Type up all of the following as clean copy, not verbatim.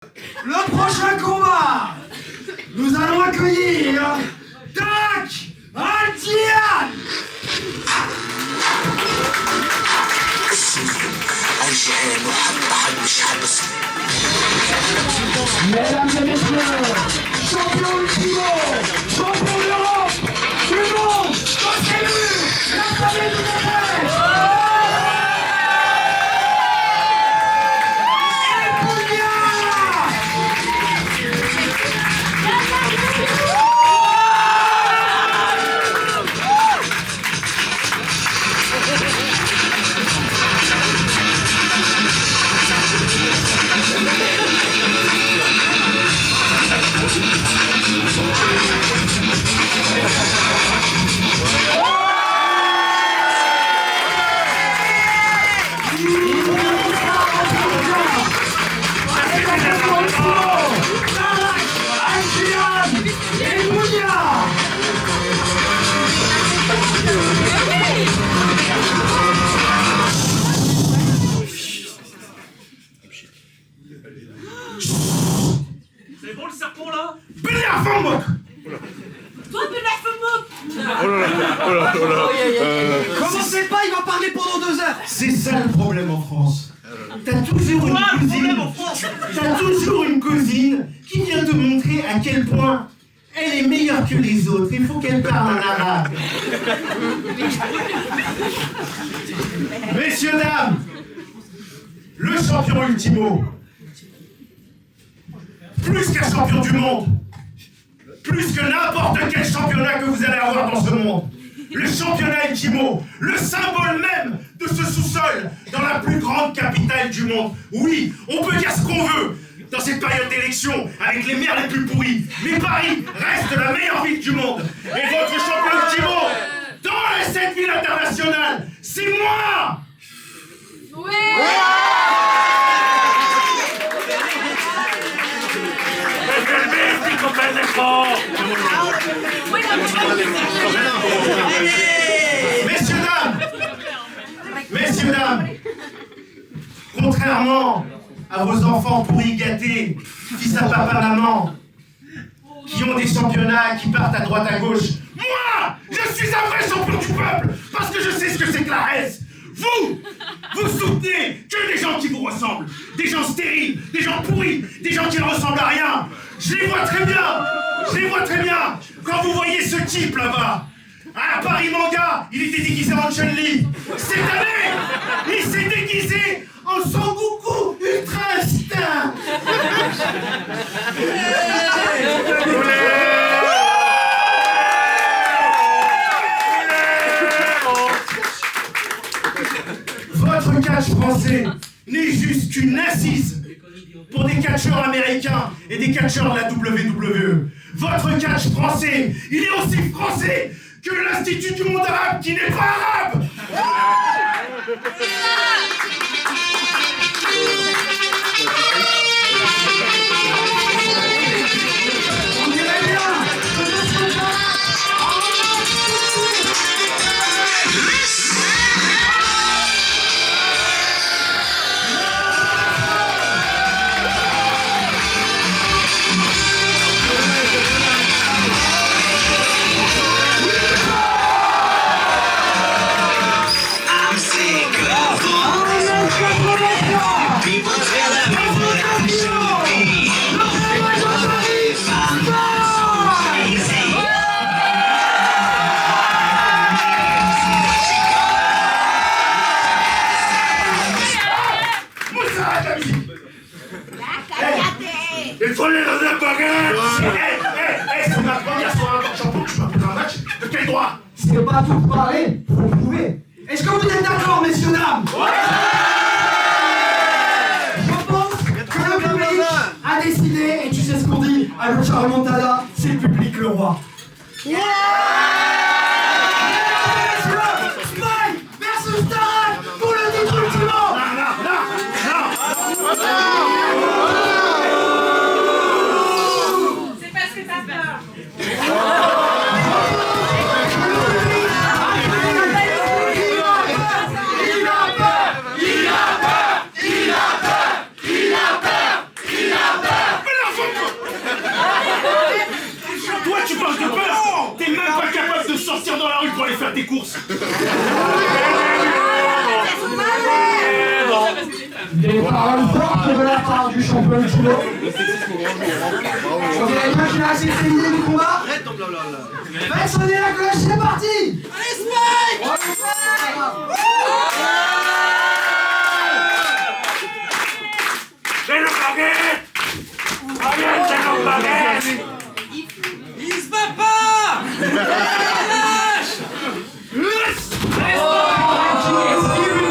Le prochain combat, nous allons accueillir Dak Aljian. Mesdames et messieurs, champion Ultimo, champion d'Europe, du monde, continue la famille du Québec. C'est bon le serpent là? Toi, Oh là là, oh là. Commencez pas, il va parler pendant 2 heures. C'est ça le problème en France. T'as toujours une cousine. T'as toujours une cousine qui vient te montrer à quel point elle est meilleure que les autres. Il faut qu'elle parle en arabe. Messieurs, dames, le champion Ultimo, plus qu'un champion du monde, plus que n'importe quel championnat que vous allez avoir dans ce monde, le championnat Ultimo, le symbole même de ce sous-sol dans la plus grande capitale du monde. Oui, on peut dire ce qu'on veut dans cette période d'élection avec les maires les plus pourris, mais Paris reste la meilleure ville du monde. Et votre champion Ultimo, dans cette ville internationale, c'est moi. Messieurs, dames, contrairement à vos enfants pourris gâtés, fils à papa, maman, qui ont des championnats qui partent à droite à gauche, moi, je suis un vrai champion du peuple, parce que je sais ce que c'est que la haine. Vous soutenez que des gens qui vous ressemblent, des gens stériles, des gens pourris, des gens qui ne ressemblent à rien. Je les vois très bien, quand vous voyez ce type là-bas. À Paris Manga, il était déguisé en Chun-Li. Cette année, il s'est déguisé en Son Goku Ultra Instinct. Votre catch français n'est juste qu'une assise pour des catcheurs américains et des catcheurs de la WWE. Votre catch français, il est aussi français que l'Institut du monde arabe qui n'est pas arabe. On dirait bien. Il faut les donner à bagarre. C'est ma première soirée en tant que champion que je m'appelle un match. De quel droit? C'est pas tout parler, faut le prouver. Est-ce que vous êtes d'accord, messieurs, dames? Je pense que le public a décidé, et tu sais ce qu'on dit à Lucha Remontada, c'est le public le roi. Spike versus Tarak pour le titre Ultimo. c'est parce que t'as peur. Il a peur. de peur. T'es même pas capable de sortir dans la rue pour aller faire tes courses. Des paroles fortes de la part du champion du judo. Ok, quelqu'un qui a accepté l'idée du combat? Arrête ton blablabla. Faites sonner la cloche, c'est parti! Allez, Spike! C'est le baguette. Allez, c'est le baguette. Il se bat pas! Lâche!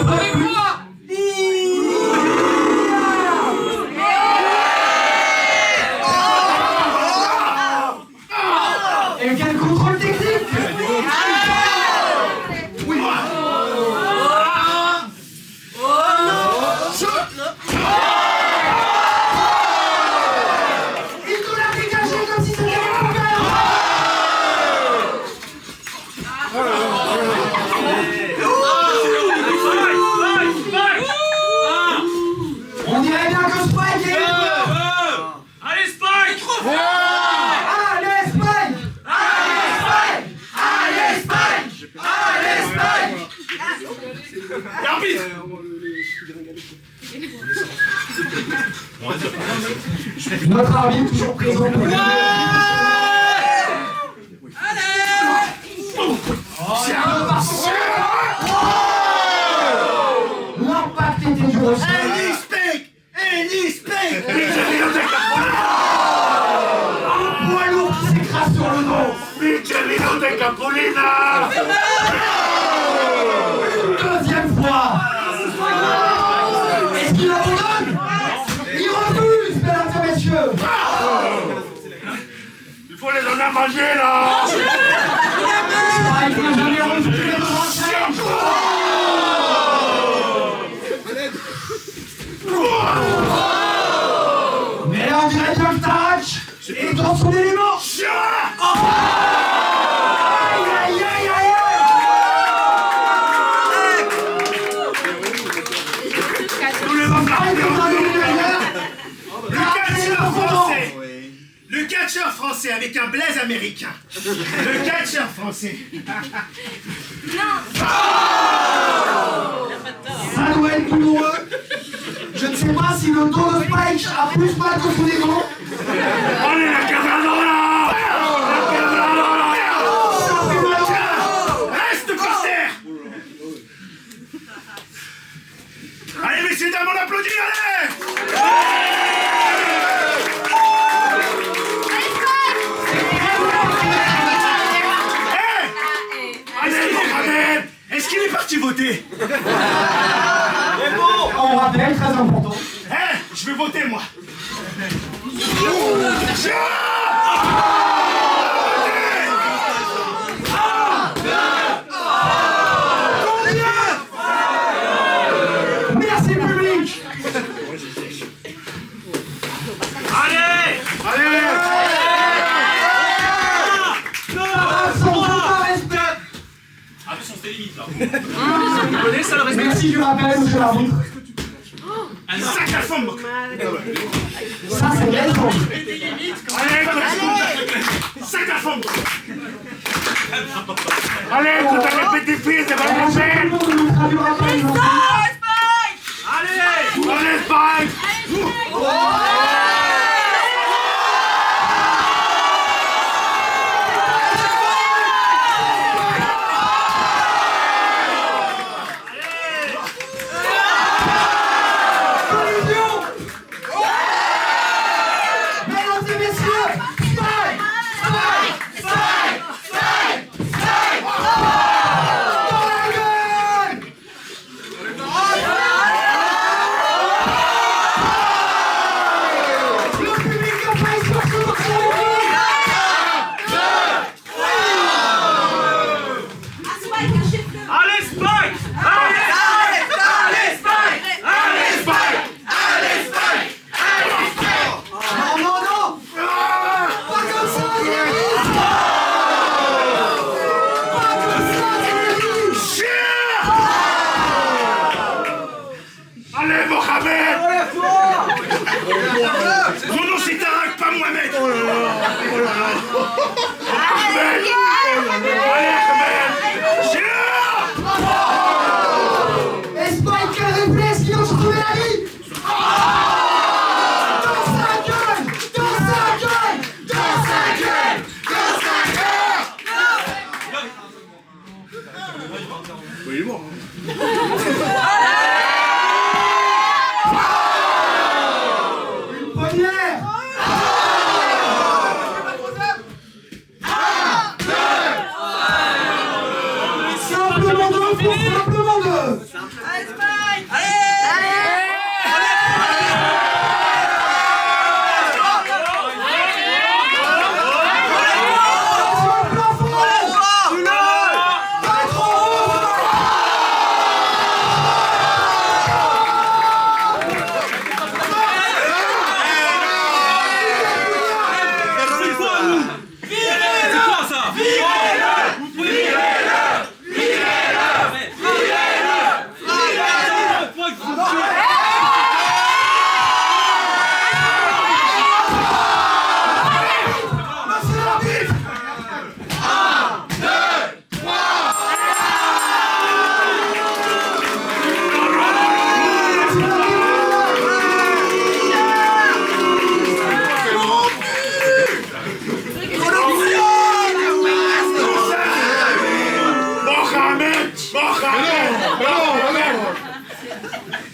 Avec moi! Et quel contrôle technique! Il doit la dégager comme si c'était un poubelle! On dirait bien que Spike est... Allez, Spike! Allez Spike! Allez Spike! Allez Spike! Allez Spike! L'arbitre. Notre arbitre toujours présent pour l'impact était du ressort. Un poids lourd qui s'écrase sur le dos. Michelino de Capolina. Deuxième fois. Est-ce qu'il abandonne? Il refuse, mesdames et messieurs. Il faut les donner à manger là. Spike n'a jamais reculé devant le challenge. Mais là, on dirait bien que Tarach est dans son élément. Aïe, aïe, aïe, aïe, Le catcheur français avec un blaze américain. Le catcheur français. Ça doit être douloureux. Je ne sais pas si le dos de Spike a plus mal que son élément. Allez la Cazadora. Ça fait mal au cœur. Reste par terre. Allez messieurs dames, on applaudit, allez. Allez Mohamed. Est-ce qu'il est parti voter? On rappelle, très important. Je vais voter moi. Merci public. Allez! Sans aucun respect. Attention, c'était limite là. Vous connaissez ça le respect? Merci du rappel, monsieur l'arbitre. Sac à fond. Ça, c'est légende. Sac à fond. Allez, vous avez fait des filles, c'est pas Tout le monde nous traduira pas les enfants. Allez! Allez, Spike. Collision. Mesdames et messieurs, Spike! Spike! Spike! Spike! Spike! Dans la gueule! Le public a failli sur ce morceau. Allez, Spike! Allez! Non, non, non! Pas comme ça, Thierry! Pas comme ça, Thierry! Allez, Mohamed. Mon nom c'est Tarak, pas Mohamed. première. Simplement deux pour simplement deux.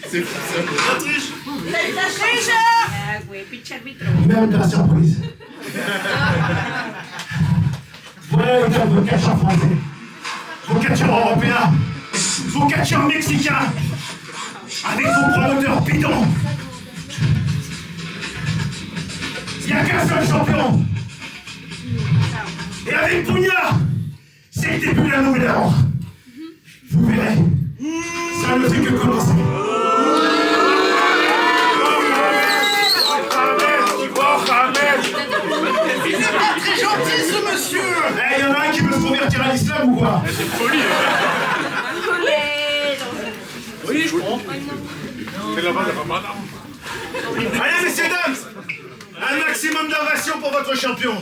C'est quoi ça? C'est fou ça. Même de la surprise. Voilà étaient vos catcheurs français, vos catcheurs européens, vos catcheurs mexicains, avec vos promoteurs bidons. Il n'y a qu'un seul champion. Et avec Punya, c'est le début de la nouvelle ère. Vous verrez, ça ne fait que commencer. Il n'est pas très gentil ce monsieur. Eh, y'en a un qui veut se convertir à l'islam ou quoi? C'est folie. Oui, je prends. C'est la base de Ramadan. Allez, messieurs, dames, un maximum d'ovation pour votre champion.